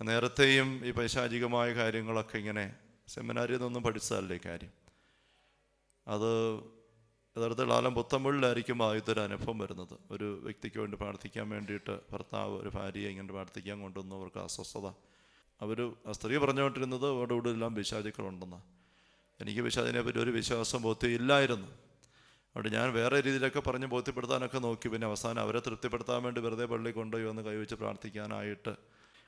നേരത്തെയും ഈ പൈശാചികമായ കാര്യങ്ങളൊക്കെ ഇങ്ങനെ സെമിനാരിൽ നിന്നൊന്നും പഠിച്ചതല്ലേ കാര്യം. അത് യഥാർത്ഥത്തിൽ ആലം പുത്തമ്പള്ളിലായിരിക്കും ആദ്യത്തെ ഒരു അനുഭവം വരുന്നത്. ഒരു വ്യക്തിക്ക് വേണ്ടി പ്രാർത്ഥിക്കാൻ വേണ്ടിയിട്ട് ഭർത്താവ് ഒരു ഭാര്യയെ ഇങ്ങനെ പ്രാർത്ഥിക്കാൻ കൊണ്ടുവന്നു. അവർക്ക് അസ്വസ്ഥത. ആ സ്ത്രീ പറഞ്ഞുകൊണ്ടിരുന്നത് അവിടെ ഇവിടെ എല്ലാം പിശാചുക്കളുണ്ടെന്ന്. എനിക്ക് പിശാചിനെ പറ്റി ഒരു വിശ്വാസം ബോധ്യം ഇല്ലായിരുന്നു. അവിടെ ഞാൻ വേറെ രീതിയിലൊക്കെ പറഞ്ഞ് ബോധ്യപ്പെടുത്താനൊക്കെ നോക്കി. പിന്നെ അവസാനം അവരെ തൃപ്തിപ്പെടുത്താൻ വേണ്ടി വെറുതെ പള്ളി കൊണ്ടുപോയി വന്ന് കൈവച്ച് പ്രാർത്ഥിക്കാനായിട്ട്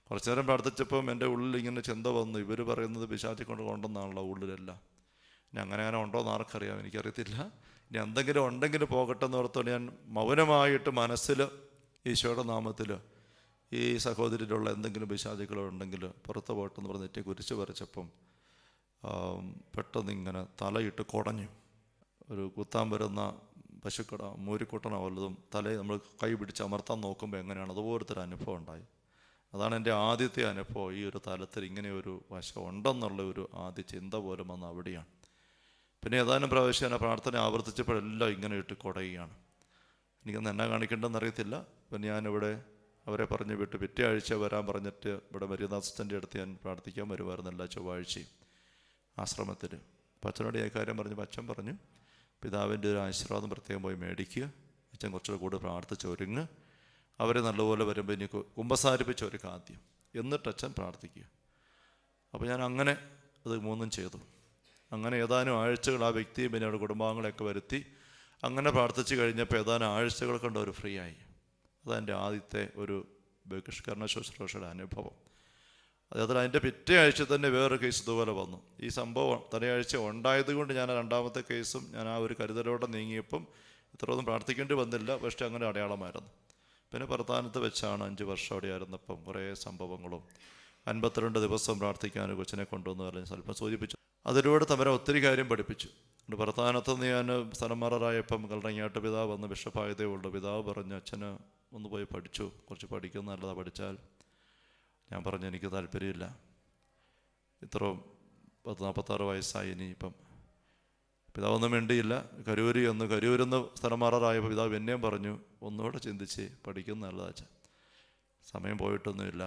കുറച്ചു നേരം പ്രാർത്ഥിച്ചപ്പം എൻ്റെ ഉള്ളിൽ ഇങ്ങനെ ചിന്ത വന്നു, ഇവർ പറയുന്നത് പിശാചി കൊണ്ടെന്നാണല്ലോ ഉള്ളിലെല്ലാം. ഇനി അങ്ങനെ ഉണ്ടോ എന്ന് ആർക്കറിയാം, എനിക്കറിയത്തില്ല. ഇനി എന്തെങ്കിലും ഉണ്ടെങ്കിൽ പോകട്ടെ എന്ന് ഓർത്തോണ്ട് ഞാൻ മൗനമായിട്ട് മനസ്സിൽ ഈശോയുടെ നാമത്തിൽ ഈ സഹോദരിയിലുള്ള എന്തെങ്കിലും പിശാചികളോ ഉണ്ടെങ്കിൽ പുറത്ത് പോട്ടെന്ന് പറഞ്ഞ് നെറ്റി കുരിശ് വരച്ചപ്പം പെട്ടെന്ന് ഇങ്ങനെ തലയിട്ട് കുടഞ്ഞു. ഒരു കുത്താൻ വരുന്ന പശുക്കട മൂരിക്കുട്ടനോ വല്ലതും തലയിൽ നമ്മൾ കൈ പിടിച്ച് അമർത്താൻ നോക്കുമ്പോൾ എങ്ങനെയാണ് അതുപോലത്തെ ഒരു അനുഭവം ഉണ്ടായി. അതാണ് എൻ്റെ ആദ്യത്തെ അനുഭവം. ഈ ഒരു തലത്തിൽ ഇങ്ങനെ ഒരു വശം ഉണ്ടെന്നുള്ള ഒരു ആദ്യ ചിന്ത പോലും വന്ന് അവിടെയാണ്. പിന്നെ ഏതാനും പ്രാവശ്യം എന്നെ പ്രാർത്ഥന ആവർത്തിച്ചപ്പോഴെല്ലാം ഇങ്ങനെ ഇട്ട് കുടയുകയാണ്. എനിക്കൊന്ന് എന്നാ കാണിക്കേണ്ടതെന്ന് അറിയത്തില്ല. പിന്നെ ഞാനിവിടെ അവരെ പറഞ്ഞ് വിട്ട് പിറ്റേ ആഴ്ച വരാൻ പറഞ്ഞിട്ട് ഇവിടെ മരിയദാസൻ്റെ അടുത്ത് ഞാൻ പ്രാർത്ഥിക്കാൻ വരുമായിരുന്നു എല്ലാ ചൊവ്വാഴ്ചയും ആശ്രമത്തിൽ. അപ്പം അച്ഛനോട് ഈ കാര്യം പറഞ്ഞപ്പോൾ അച്ഛൻ പറഞ്ഞു, പിതാവിൻ്റെ ഒരു ആശീർവാദം പ്രത്യേകം പോയി മേടിക്കുക. അച്ഛൻ കുറച്ചുകൂടെ കൂടെ പ്രാർത്ഥിച്ച് ഒരുങ്ങ്. അവരെ നല്ലപോലെ വരുമ്പോൾ ഇനി കുമ്പസാരിപ്പിച്ച് ഒരുക്കുക ആദ്യം, എന്നിട്ട് അച്ഛൻ പ്രാർത്ഥിക്കുക. അപ്പോൾ ഞാൻ അങ്ങനെ അത് മൂന്നും ചെയ്തു. അങ്ങനെ ഏതാനും ആഴ്ചകൾ ആ വ്യക്തിയും പിന്നെ അവരുടെ കുടുംബാംഗങ്ങളെയൊക്കെ വരുത്തി അങ്ങനെ പ്രാർത്ഥിച്ച് കഴിഞ്ഞപ്പോൾ ഏതാനും ആഴ്ചകൾ കൊണ്ട് അവർ ഫ്രീ ആയി. അതെൻ്റെ ആദ്യത്തെ ഒരു ബഹിഷ്കരണ ശുശ്രൂഷയുടെ അനുഭവം. അതിൽ അതിൻ്റെ പിറ്റേ ആഴ്ച തന്നെ വേറൊരു കേസ് ഇതുപോലെ വന്നു. ഈ സംഭവം തലയാഴ്ച ഉണ്ടായത് കൊണ്ട് ഞാൻ രണ്ടാമത്തെ കേസും ഞാൻ ആ ഒരു കരുതലോടെ നീങ്ങിയപ്പം ഇത്രയൊന്നും പ്രാർത്ഥിക്കേണ്ടി വന്നില്ല. പക്ഷേ അങ്ങനെ അടയാളമായിരുന്നു. പിന്നെ പ്രധാനത്ത് വെച്ചാണ് 5 വർഷം അവിടെ ആയിരുന്നപ്പം കുറേ സംഭവങ്ങളും 52 ദിവസം പ്രാർത്ഥിക്കാൻ കൊച്ചിനെ കൊണ്ടുവന്നു അല്ലെങ്കിൽ സ്വല്പം സൂചിപ്പിച്ചു. അതിലൂടെ തമ്മിൽ ഒത്തിരി കാര്യം പഠിപ്പിച്ചു. പ്രധാനത്തുനിന്ന് ഞാൻ സ്ഥലം മാറാറായപ്പം കല്ലറങ്ങാട്ട് പിതാവ് വന്ന് ബിഷപ്പായതേ ഉള്ളൂ. പിതാവ് പറഞ്ഞു, അച്ഛന് ഒന്ന് പോയി പഠിച്ചു, കുറച്ച് പഠിക്കുന്ന നല്ലതാണ് പഠിച്ചാൽ. ഞാൻ പറഞ്ഞു, എനിക്ക് താല്പര്യമില്ല, ഇത്ര 40-46 വയസ്സായി ഇനിയിപ്പം. പിതാവൊന്നും വേണ്ടിയില്ല. കരൂരിന്ന് സ്ഥലം മാറാറായപ്പോൾ പിതാവ് എന്നെയും പറഞ്ഞു, ഒന്നുകൂടെ ചിന്തിച്ച് പഠിക്കുന്ന നല്ലതാണ് അച്ഛൻ, സമയം പോയിട്ടൊന്നുമില്ല.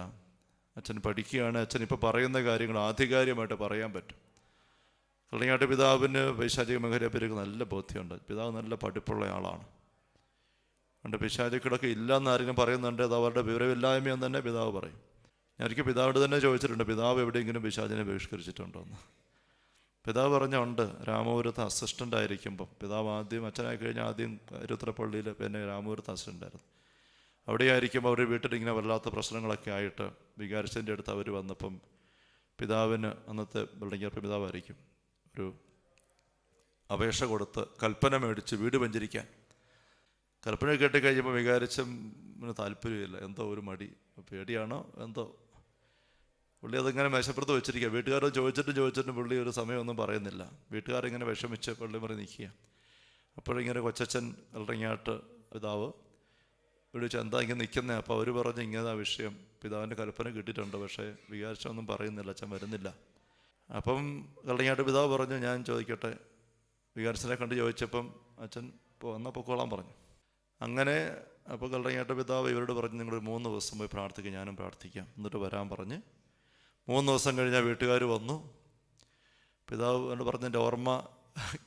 അച്ഛൻ പഠിക്കുകയാണ്. അച്ഛൻ ഇപ്പോൾ പറയുന്ന കാര്യങ്ങൾ ആധികാരികമായിട്ട് പറയാൻ പറ്റും. കല്ലറങ്ങാട്ട് പിതാവിന് പൈശാചിക മേഖലയെപ്പറ്റി നല്ല ബോധ്യമുണ്ട്. പിതാവ് നല്ല പഠിപ്പുള്ള ആളാണ്. അതുകൊണ്ട് പിശാചുക്കളൊക്കെ ഇല്ലയെന്ന് ആരെങ്കിലും പറയുന്നുണ്ട്, അത് അവരുടെ വിവരമില്ലായ്മയെന്ന് തന്നെ പിതാവ് പറയും. ഞാനൊരിക്കൽ പിതാവിനോട് തന്നെ ചോദിച്ചിട്ടുണ്ട്, പിതാവ് എവിടെയെങ്കിലും പിശാചിനെ ബഹിഷ്കരിച്ചിട്ടുണ്ടോ എന്ന്. പിതാവ് പറഞ്ഞുണ്ട്. രാമപുരത്ത് അസിസ്റ്റൻ്റ് ആയിരിക്കുമ്പം പിതാവ് അച്ഛനായി കഴിഞ്ഞാൽ ആദ്യം കരുത്തറപ്പള്ളിയിൽ പിന്നെ രാമപുരത്ത് അസിസ്റ്റൻ്റായിരുന്നു. അവിടെ ആയിരിക്കുമ്പോൾ അവർ വീട്ടിലിങ്ങനെ വല്ലാത്ത പ്രശ്നങ്ങളൊക്കെ ആയിട്ട് വികാരിച്ചതിൻ്റെ അടുത്ത് അവർ വന്നപ്പം പിതാവിന് അന്നത്തെ ബിൽഡിംഗ് പിതാവായിരിക്കും ഒരു അപേക്ഷ കൊടുത്ത് കൽപ്പന മേടിച്ച് വീട് വെഞ്ചരിക്കാൻ. കൽപ്പന കേട്ട് കഴിയുമ്പോൾ വികാരിച്ചന് താല്പര്യമില്ല, എന്തോ ഒരു മടി, പേടിയാണോ എന്തോ. പുള്ളി അതിങ്ങനെ മേശപ്പുറത്ത് വെച്ചിരിക്കുക. വീട്ടുകാരോട് ചോദിച്ചിട്ടും പുള്ളി ഒരു സമയമൊന്നും പറയുന്നില്ല. വീട്ടുകാരിങ്ങനെ വിഷമിച്ച് പള്ളി മറി നിൽക്കുക. അപ്പോഴിങ്ങനെ കൊച്ചച്ഛൻ ഇറങ്ങിയാട്ട് പിതാവ് വിളിച്ച് എന്താ ഇങ്ങനെ നിൽക്കുന്നത്. അപ്പോൾ അവർ പറഞ്ഞ് ഇങ്ങനെ ആ വിഷയം പിതാവിൻ്റെ കൽപ്പന കിട്ടിയിട്ടുണ്ട്, പക്ഷേ വികാരിച്ചൊന്നും പറയുന്നില്ല, അച്ഛൻ വരുന്നില്ല. അപ്പം ഇറങ്ങിയാട്ട് പിതാവ് പറഞ്ഞു, ഞാൻ ചോദിക്കട്ടെ. വികാരിച്ചനെ കണ്ട് ചോദിച്ചപ്പം അച്ഛൻ എന്നാൽ പൊക്കോളാൻ പറഞ്ഞു. അങ്ങനെ അപ്പോൾ കല്ലറങ്ങാട്ട് പിതാവ് ഇവരോട് പറഞ്ഞ് നിങ്ങൾ 3 ദിവസം പോയി പ്രാർത്ഥിക്കുക, ഞാനും പ്രാർത്ഥിക്കാം, എന്നിട്ട് വരാൻ പറഞ്ഞ് 3 ദിവസം കഴിഞ്ഞാൽ വീട്ടുകാർ വന്നു. പിതാവ് എന്ന് പറഞ്ഞതിൻ്റെ ഓർമ്മ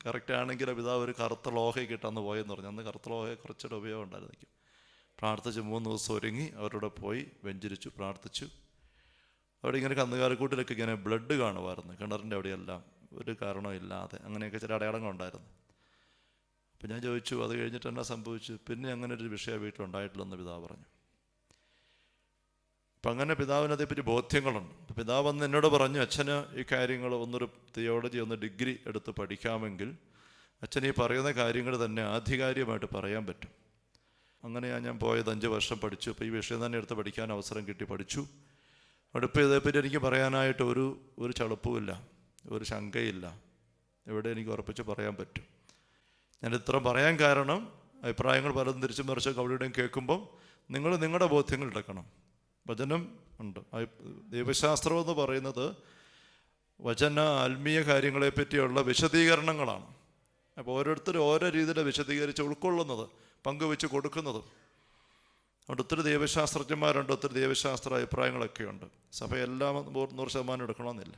കറക്റ്റ് ആണെങ്കിൽ പിതാവ് ഒരു കറുത്ത ലോഹയൊക്കെ ഇട്ടന്ന് പോയെന്ന് പറഞ്ഞു. അന്ന് കറുത്ത ലോഹയെ കുറച്ചുകൂടെ ഉപയോഗം ഉണ്ടായിരുന്നിരിക്കും. പ്രാർത്ഥിച്ച് 3 ദിവസം ഒരുങ്ങി അവരോട് പോയി വെഞ്ചരിച്ചു, പ്രാർത്ഥിച്ചു. അവിടെ ഇങ്ങനെ കന്നുകാലിക്കൂട്ടിലൊക്കെ ഇങ്ങനെ ബ്ലഡ് കാണുമായിരുന്നു, കിണറിൻ്റെ അവിടെയെല്ലാം ഒരു കാരണവും ഇല്ലാതെ. അങ്ങനെയൊക്കെ ചില അടയാളങ്ങളുണ്ടായിരുന്നു. അപ്പം ഞാൻ ചോദിച്ചു, അത് കഴിഞ്ഞിട്ട് എന്നാ സംഭവിച്ചു? പിന്നെ അങ്ങനെ ഒരു വിഷയം വീട്ടിലുണ്ടായിട്ടില്ലെന്ന് പിതാവ് പറഞ്ഞു. അപ്പം അങ്ങനെ പിതാവിന് അതേപ്പറ്റി ബോധ്യങ്ങളുണ്ട്. അപ്പം പിതാവ് വന്ന് എന്നോട് പറഞ്ഞു, അച്ഛന് ഈ കാര്യങ്ങൾ ഒന്നൊരു തിയോളജി ഡിഗ്രി എടുത്ത് പഠിക്കാമെങ്കിൽ അച്ഛൻ ഈ പറയുന്ന കാര്യങ്ങൾ തന്നെ ആധികാരികമായിട്ട് പറയാൻ പറ്റും. അങ്ങനെയാണ് ഞാൻ പോയത്. 5 വർഷം പഠിച്ചു. അപ്പോൾ ഈ വിഷയം തന്നെ എടുത്ത് പഠിക്കാൻ അവസരം കിട്ടി, പഠിച്ചു. അടുപ്പ് ഇതേപ്പറ്റി എനിക്ക് പറയാനായിട്ട് ഒരു ചളുപ്പുമില്ല, ഒരു ശങ്കയില്ല. എവിടെ എനിക്ക് ഉറപ്പിച്ച് പറയാൻ പറ്റും. ഞാൻ ഇത്ര പറയാൻ കാരണം അഭിപ്രായങ്ങൾ പലതും തിരിച്ചും മറിച്ചൊക്കെ അവിടെയും കേൾക്കുമ്പം നിങ്ങൾ നിങ്ങളുടെ ബോധ്യങ്ങൾ എടുക്കണം. വചനം ഉണ്ട്. ദൈവശാസ്ത്രം എന്ന് പറയുന്നത് വചന ആത്മീയ കാര്യങ്ങളെ പറ്റിയുള്ള വിശദീകരണങ്ങളാണ്. അപ്പോൾ ഓരോരുത്തരും ഓരോ രീതിയിൽ വിശദീകരിച്ച് ഉൾക്കൊള്ളുന്നത്, പങ്കുവെച്ച് കൊടുക്കുന്നതും. അതുകൊണ്ട് ഒത്തിരി ദൈവശാസ്ത്രജ്ഞന്മാരുണ്ട്, ഒത്തിരി ദൈവശാസ്ത്ര അഭിപ്രായങ്ങളൊക്കെ ഉണ്ട്. സഭ എല്ലാം 100% എടുക്കണമെന്നില്ല.